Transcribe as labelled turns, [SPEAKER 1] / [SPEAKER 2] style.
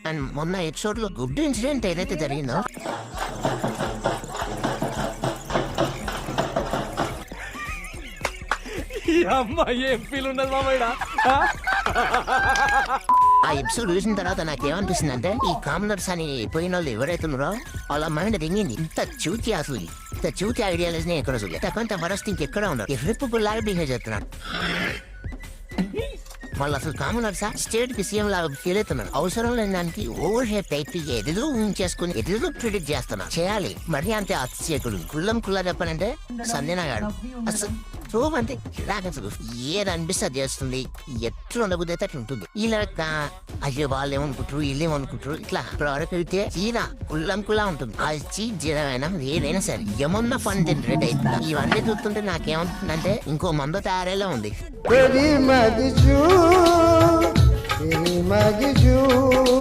[SPEAKER 1] And మొన్న episode లో good incident ఏదైతే జరిగిందో ఆ ఎపిసోడ్ చూసిన తర్వాత నాకేమనిపిస్తుంది అంటే ఈ కామనర్స్ అని పోయిన వాళ్ళు ఎవరైతే ఉన్నారో వాళ్ళ మైండ్ రింగింది. ఇంత చూచి అసలు ఇంత చూచి ఐడియాలజీ ఎక్కడ అసలు కొంత వరస్ట్ ఇంకెక్కడ ఉన్నారు. ఎర్రిపుల్ లాగా బిహేవ్ చేస్తున్నారు వాళ్ళు. అసలు కామనర్సా స్టేట్ కి సీఎం లాగా ఫీల్ అవుతున్నారు. అవసరం లేని దానికి ఓవర్ షేప్ టైప్ ఎదురు ఊహించేసుకుని ఎదురు ప్రిడిక్ట్ చేస్తున్నారు. చేయాలి మరి అంతే అతిశేకుడు కుల్లా చెప్పాలంటే సందేనాగాడు అసలు అంటే ఇలాగ అసలు ఏది అనిపిస్తే అది చేస్తుంది. ఎట్లా ఉండబుద్ధి అయితే అట్లా ఉంటుంది. ఇలా అయ్యో వాళ్ళు ఏమనుకుంటారు వీళ్ళు ఏమనుకుంటారు ఇట్లా ప్రోడక్ట్ అయితే చీరా కుల్లా ఉంటుంది. అది చీజ్ చేయడమైనా ఏదైనా సరే ఏమన్నా ఫన్ జనరేట్ అవుతుంది. ఇవన్నీ చూస్తుంటే నాకేమంటుందంటే ఇంకో మంద తయారేలా ఉంది.